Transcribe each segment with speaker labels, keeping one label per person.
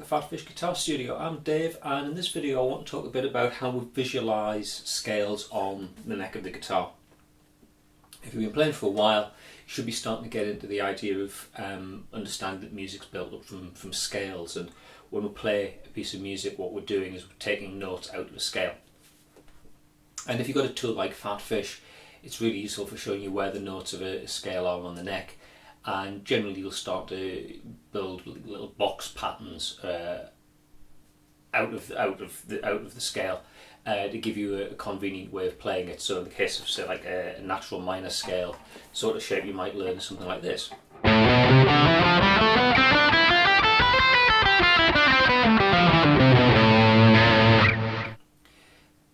Speaker 1: PhatPhish Guitar Studio. I'm Dave, and in this video I want to talk a bit about how we visualise scales on the neck of the guitar. If you've been playing for a while, you should be starting to get into the idea of understanding that music's built up from scales, and when we play a piece of music what we're doing is we're taking notes out of a scale. And if you've got a tool like PhatPhish, it's really useful for showing you where the notes of a scale are on the neck. And generally you'll start to build little box patterns out of the scale to give you a convenient way of playing it. So in the case of say like a natural minor scale sort of shape, you might learn something like this.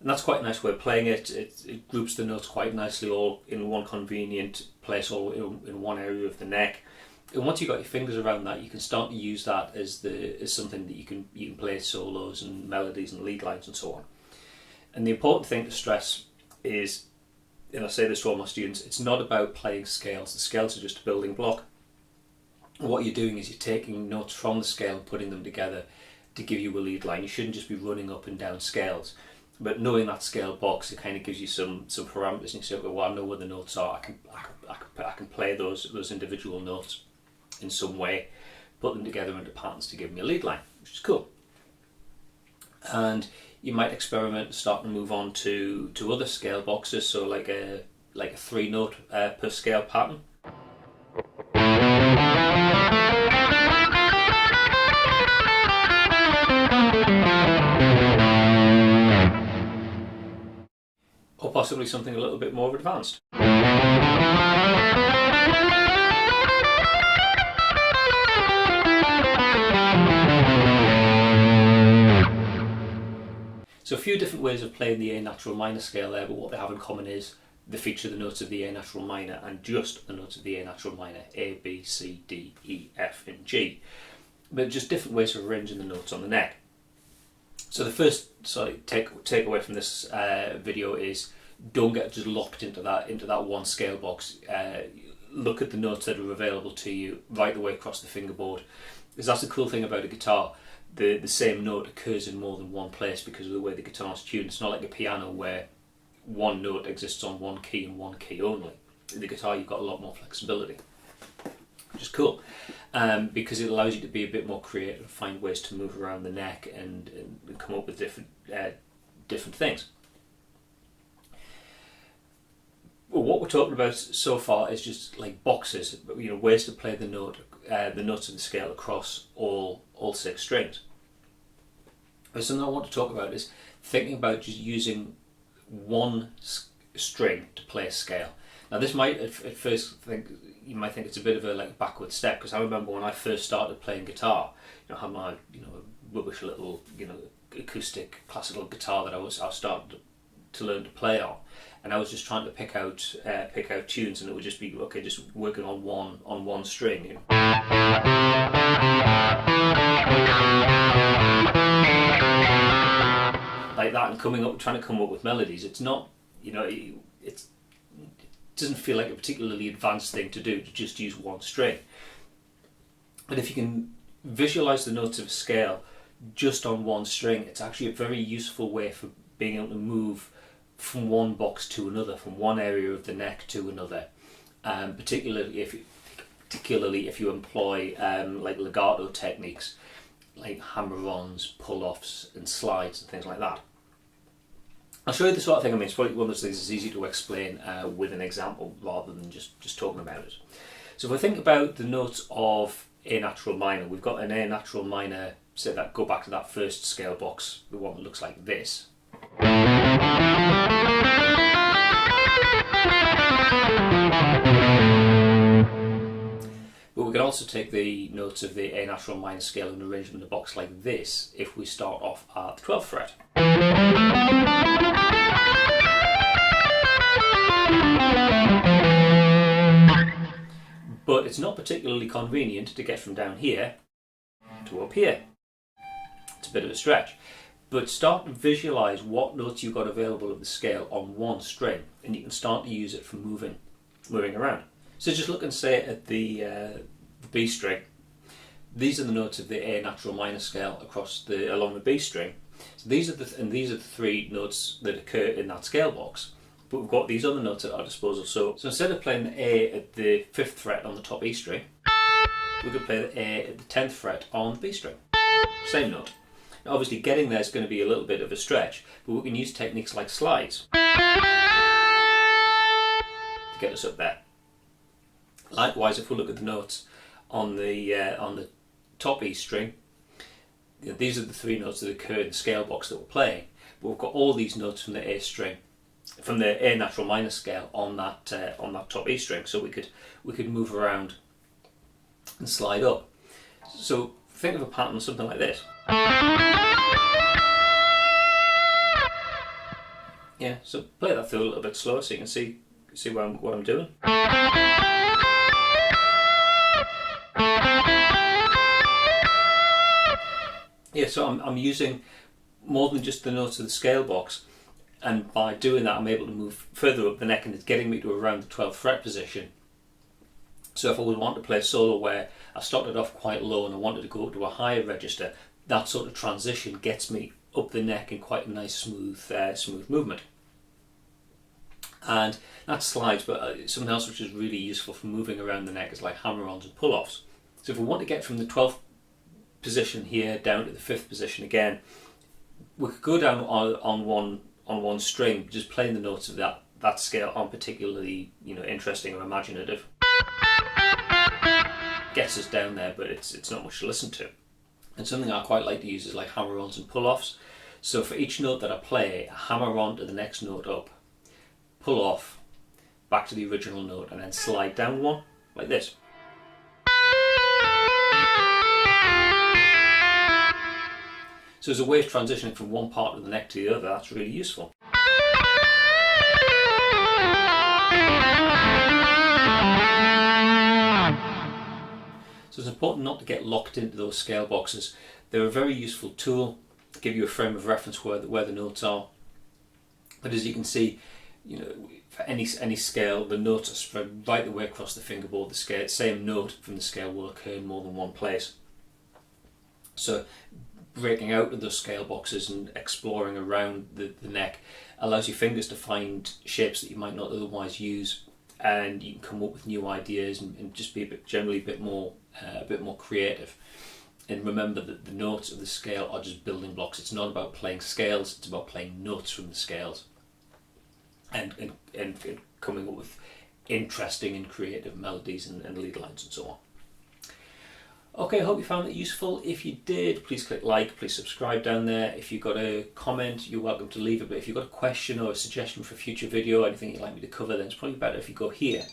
Speaker 1: And that's quite a nice way of playing it. It groups the notes quite nicely all in one convenient place, all in one area of the neck. And once you've got your fingers around that, you can start to use that as something that you can play solos and melodies and lead lines and so on. And the important thing to stress is, and I say this to all my students, it's not about playing scales. The scales are just a building block. What you're doing is you're taking notes from the scale and putting them together to give you a lead line. You shouldn't just be running up and down scales. But knowing that scale box, it kind of gives you some parameters, and you say, well, I know where the notes are. I can play those individual notes in some way, put them together into patterns to give me a lead line, which is cool. And you might experiment, start to move on to other scale boxes, so like a 3-note per scale pattern. Or possibly something a little bit more advanced. So a few different ways of playing the A natural minor scale there, but what they have in common is they feature the notes of the A natural minor and just the notes of the A natural minor, A, B, C, D, E, F and G. But just different ways of arranging the notes on the neck. So the first takeaway from this video is don't get just locked into that one scale box. Look at the notes that are available to you right the way across the fingerboard, because that's the cool thing about a guitar. The same note occurs in more than one place because of the way the guitar's tuned. It's not like a piano where one note exists on one key and one key only. In the guitar you've got a lot more flexibility, which is cool, because it allows you to be a bit more creative, find ways to move around the neck and come up with different things. Well, what we're talking about so far is just like boxes, ways to play the notes of the scale across all 6 strings. But something I want to talk about is thinking about just using one string to play a scale. Now this might at first you might think it's a bit of a backward step, because I remember when I first started playing guitar, I had my rubbish little acoustic classical guitar that I was starting to learn to play on, and I was just trying to pick out tunes, and it would just be just working on one string. Like that, and trying to come up with melodies. It's not, it doesn't feel like a particularly advanced thing to do to just use one string. But if you can visualize the notes of a scale just on one string, it's actually a very useful way for being able to move from one box to another, from one area of the neck to another. Particularly if you employ like legato techniques, like hammer-ons, pull-offs and slides and things like that. I'll show you the sort of thing I mean. It's probably one of those things that's easy to explain with an example rather than just talking about it. So if we think about the notes of A natural minor, we've got an A natural minor, go back to that first scale box, the one that looks like this. But we can also take the notes of the A natural minor scale and arrange them in a box like this if we start off at the 12th fret. But it's not particularly convenient to get from down here to up here. It's a bit of a stretch. But start to visualise what notes you've got available of the scale on one string, and you can start to use it for moving around. So just look and say at the B string. these are the notes of the A natural minor scale along the B string. So these are the three notes that occur in that scale box. But we've got these other notes at our disposal. So instead of playing the A at the 5th fret on the top E string, we could play the A at the 10th fret on the B string. Same note. Now obviously getting there is going to be a little bit of a stretch, but we can use techniques like slides to get us up there. Likewise, if we look at the notes on the top E string, these are the three notes that occur in the scale box that we're playing. But we've got all these notes from the A string, from the A natural minor scale on that top E string. So we could move around and slide up. So think of a pattern something like this. Yeah. So play that through a little bit slower so you can see what I'm doing. Yeah, so I'm using more than just the notes of the scale box, and by doing that I'm able to move further up the neck, and it's getting me to around the 12th fret position. So if I would want to play a solo where I started off quite low and I wanted to go up to a higher register, that sort of transition gets me up the neck in quite a nice smooth movement. And that slides, but something else which is really useful for moving around the neck is like hammer-ons and pull-offs. So if we want to get from the 12th position here down to the 5th position again, we could go down on one string, just playing the notes of that scale aren't particularly interesting or imaginative. Gets us down there, but it's not much to listen to. And something I quite like to use is like hammer-ons and pull-offs. So for each note that I play, I hammer on to the next note up, pull off, back to the original note, and then slide down one, like this. So as a way of transitioning from one part of the neck to the other, that's really useful. So it's important not to get locked into those scale boxes. They're a very useful tool to give you a frame of reference where the notes are. But as you can see, for any scale, the notes are spread right the way across the fingerboard. The same note from the scale will occur in more than one place. So breaking out of those scale boxes and exploring around the neck allows your fingers to find shapes that you might not otherwise use, and you can come up with new ideas and just be generally a bit more creative. And remember that the notes of the scale are just building blocks. It's not about playing scales, it's about playing notes from the scales and coming up with interesting and creative melodies and lead lines and so on. Okay, I hope you found that useful. If you did, please click like, please subscribe down there. If you've got a comment, you're welcome to leave it, but if you've got a question or a suggestion for a future video, anything you'd like me to cover, then it's probably better if you go here,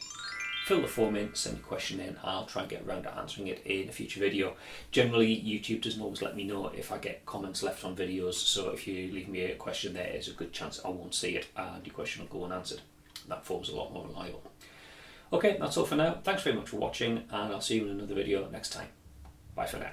Speaker 1: fill the form in, send your question in, I'll try and get around to answering it in a future video. Generally, YouTube doesn't always let me know if I get comments left on videos, so if you leave me a question there, there's a good chance I won't see it and your question will go unanswered. That form's a lot more reliable. Okay, that's all for now. Thanks very much for watching, and I'll see you in another video next time. Bye for now.